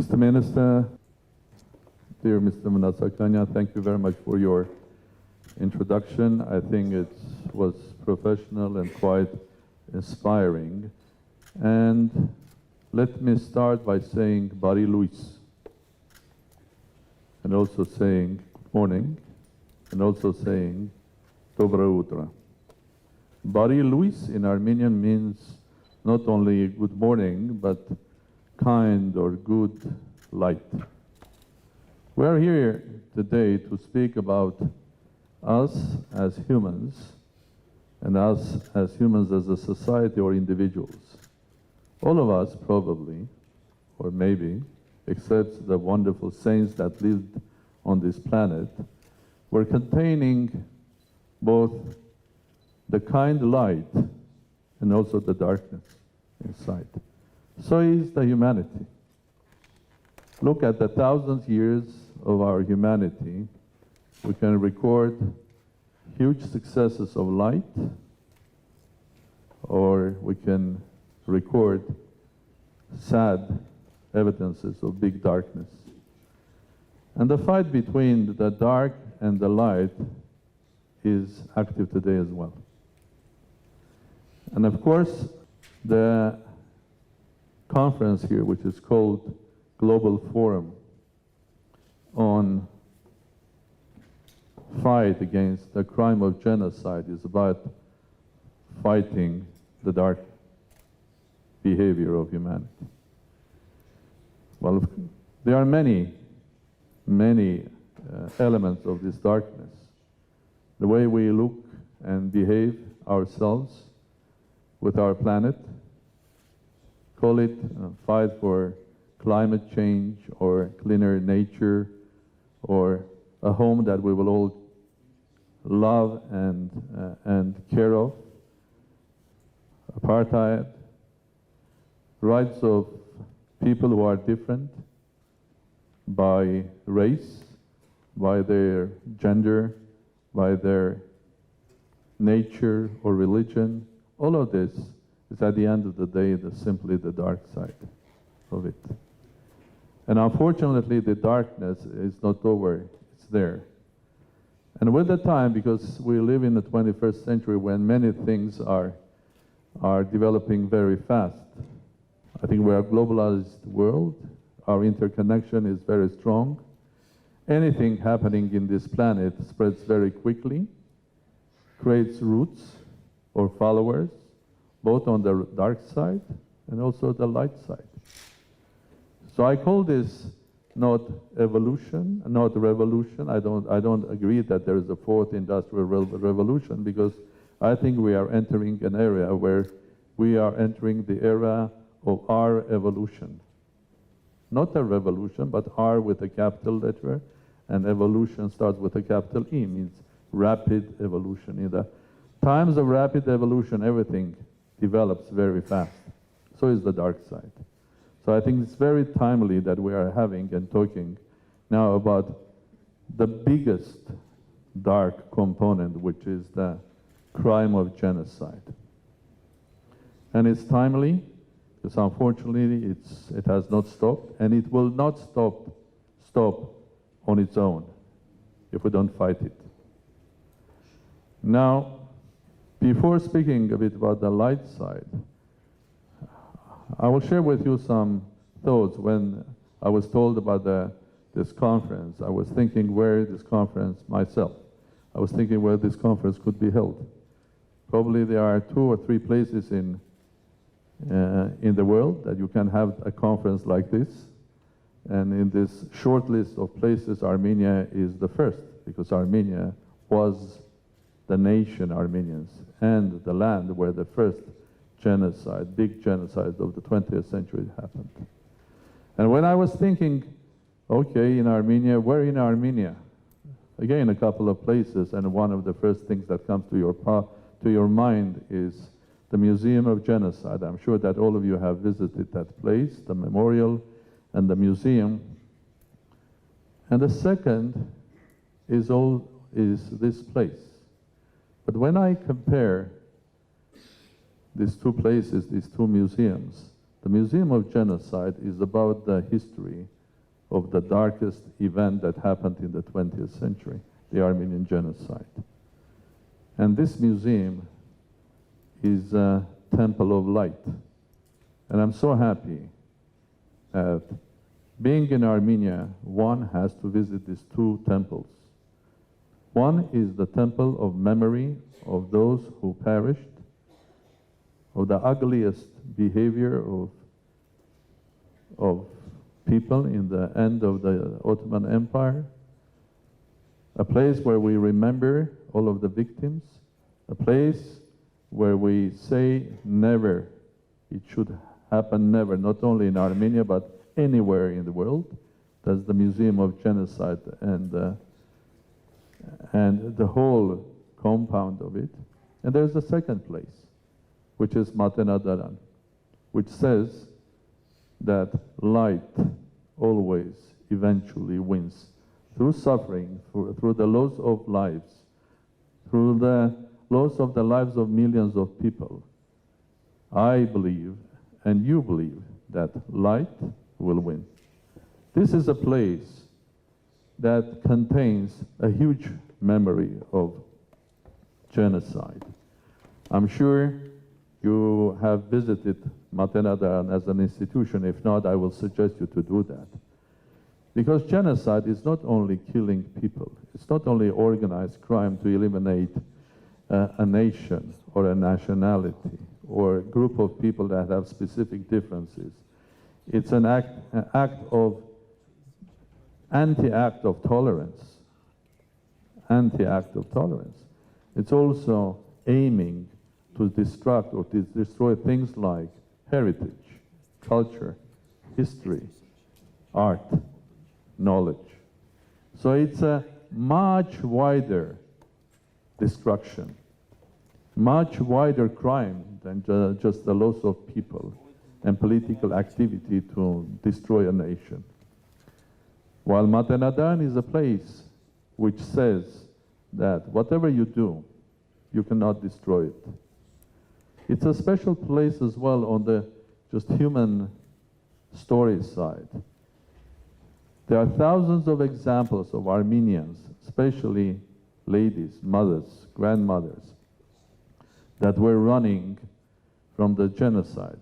Mr. Minister, dear Mr. Nasakanya, thank you very much for your introduction. I think it was professional and quite inspiring. And let me start by saying Barī Lույս, and also saying good morning, and also saying Доброе утро. Barī Lույս in Armenian means not only good morning, but kind or good light. We are here today to speak about us as humans, and us as humans as a society or individuals. All of us probably, or maybe, except the wonderful saints that lived on this planet, were containing both the kind light and also the darkness inside. So is the humanity. Look at the thousands years of our humanity. We can record huge successes of light, or we can record sad evidences of big darkness. And the fight between the dark and the light is active today as well. And of course, the conference here, which is called Global Forum on fight against the crime of genocide, is about fighting the dark behavior of humanity. Well, there are many elements of this darkness. The way we look and behave ourselves with our planet, call it fight for climate change or cleaner nature or a home that we will all love and care of, apartheid, rights of people who are different by race, by their gender, by their nature or religion. All of this is at the end of the day simply the dark side of it. And unfortunately, the darkness is not over, it's there. And with the time, because we live in the 21st century when many things are developing very fast. I think we are a globalized world. Our interconnection is very strong. Anything happening in this planet spreads very quickly, creates roots or followers, both on the dark side and also the light side. So I call this not evolution, not revolution. I don't agree that there is a fourth industrial revolution, because I think we are entering an area where we are entering the era of our evolution. Not a revolution, but R with a capital letter, and evolution starts with a capital E, means rapid evolution. In the times of rapid evolution, everything develops very fast. So is the dark side. So I think it's very timely that we are having and talking now about the biggest dark component, which is the crime of genocide. And it's timely, because unfortunately it has not stopped, and it will not stop on its own if we don't fight it. Now, before speaking a bit about the light side, I will share with you some thoughts. When I was told about this conference, I was thinking where this conference myself. I was thinking where this conference could be held. Probably there are 2 or 3 places in the world that you can have a conference like this. And in this short list of places, Armenia is the first, because Armenia was the nation Armenians and the land where the first genocide, big genocide of the 20th century happened. And when I was thinking, okay, in Armenia, where in Armenia? Again, a couple of places, and one of the first things that comes to your mind is the Museum of Genocide. I'm sure that all of you have visited that place, the memorial and the museum. And the second is this place. But when I compare these 2 places, these 2 museums, the Museum of Genocide is about the history of the darkest event that happened in the 20th century, the Armenian genocide. And this museum is a temple of light. And I'm so happy that being in Armenia, one has to visit these two temples. One is the temple of memory of those who perished, of the ugliest behavior of people in the end of the Ottoman Empire, a place where we remember all of the victims, a place where we say never, it should happen never, not only in Armenia, but anywhere in the world. That's the Museum of Genocide and the whole compound of it. And there's a second place, which is Matenadaran, which says that light always eventually wins through suffering, through the loss of lives, through the loss of the lives of millions of people. I believe, and you believe, that light will win. This is a place that contains a huge memory of genocide. I'm sure you have visited Matenadaran as an institution. If not, I will suggest you to do that. Because genocide is not only killing people, it's not only organized crime to eliminate a nation or a nationality or a group of people that have specific differences. It's an act of anti-act of tolerance. Anti-act of tolerance. It's also aiming to destruct or to destroy things like heritage, culture, history, art, knowledge. So it's a much wider destruction, much wider crime than just the loss of people and political activity to destroy a nation. While Matenadaran is a place which says that whatever you do, you cannot destroy it. It's a special place as well on the just human story side. There are thousands of examples of Armenians, especially ladies, mothers, grandmothers, that were running from the genocide.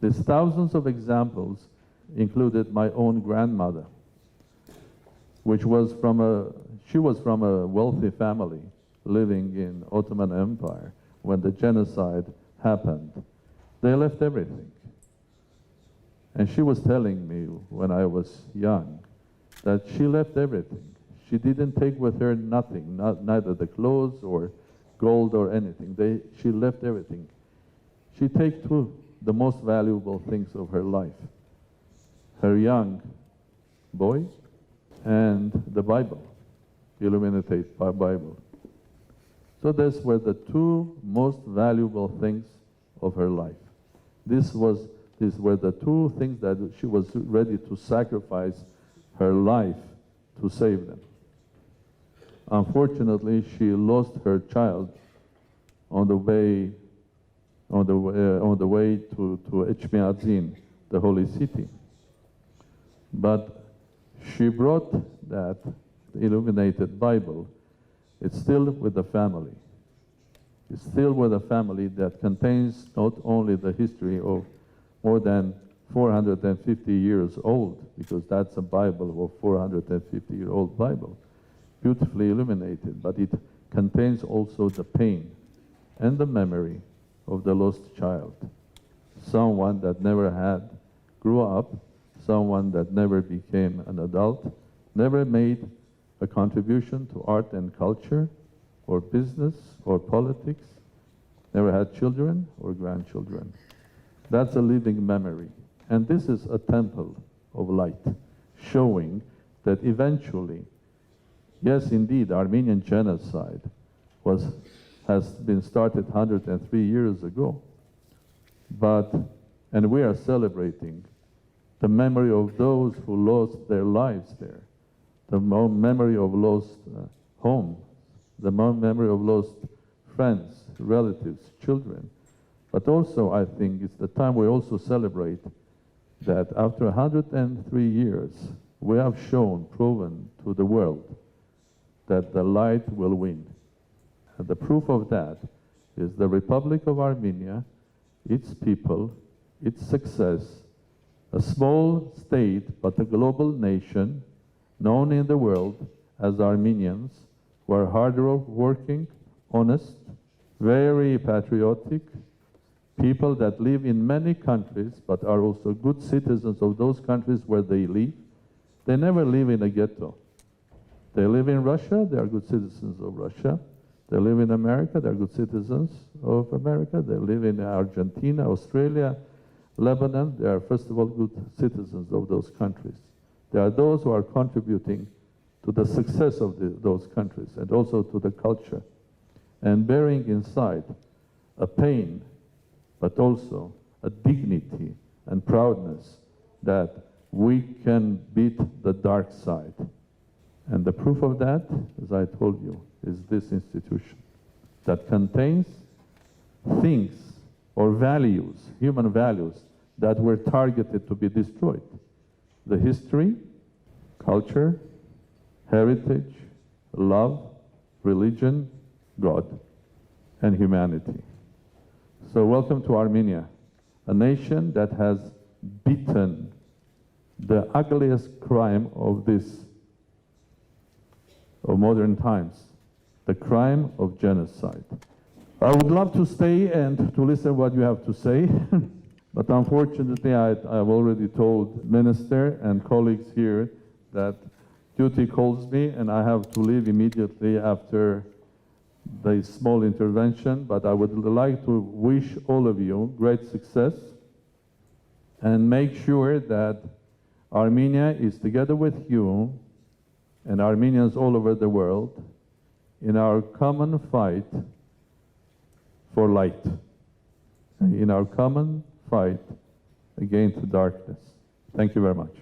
These thousands of examples included my own grandmother, which was from a wealthy family living in Ottoman Empire. When the genocide happened, they left everything. And she was telling me when I was young that she left everything. She didn't take with her nothing, neither the clothes or gold or anything. She left everything. She took two the most valuable things of her life: her young boy and the Bible, the illuminated Bible. So these were the two most valuable things of her life. These were the two things that she was ready to sacrifice her life to save them. Unfortunately, she lost her child on the way to Echmiadzin, the holy city. But she brought that illuminated Bible. It's still with the family. It's still with a family that contains not only the history of more than 450 years old, because that's a Bible of 450-year-old Bible, beautifully illuminated, but it contains also the pain and the memory of the lost child, someone that never grew up, someone that never became an adult, never made a contribution to art and culture, or business, or politics, never had children or grandchildren. That's a living memory. And this is a temple of light, showing that eventually, yes, indeed, Armenian genocide has been started 103 years ago, and we are celebrating the memory of those who lost their lives there, the memory of lost homes, the memory of lost friends, relatives, children. But also, I think it's the time we also celebrate that after 103 years, we have proven to the world that the light will win. And the proof of that is the Republic of Armenia, its people, its success, a small state but a global nation known in the world as Armenians, who are hard-working, honest, very patriotic, people that live in many countries but are also good citizens of those countries where they live. They never live in a ghetto. They live in Russia, they are good citizens of Russia. They live in America, they are good citizens of America. They live in Argentina, Australia, Lebanon. They are, first of all, good citizens of those countries. They are those who are contributing to the success of those countries and also to the culture, and bearing inside a pain, but also a dignity and proudness that we can beat the dark side. And the proof of that, as I told you, is this institution that contains things or values, human values, that were targeted to be destroyed. The history, culture, heritage, love, religion, God, and humanity. So welcome to Armenia, a nation that has beaten the ugliest crime of modern times, the crime of genocide. I would love to stay and to listen what you have to say, but unfortunately I've already told Minister and colleagues here that duty calls me and I have to leave immediately after the small intervention, but I would like to wish all of you great success and make sure that Armenia is together with you and Armenians all over the world in our common fight for light, in our common fight against darkness. Thank you very much.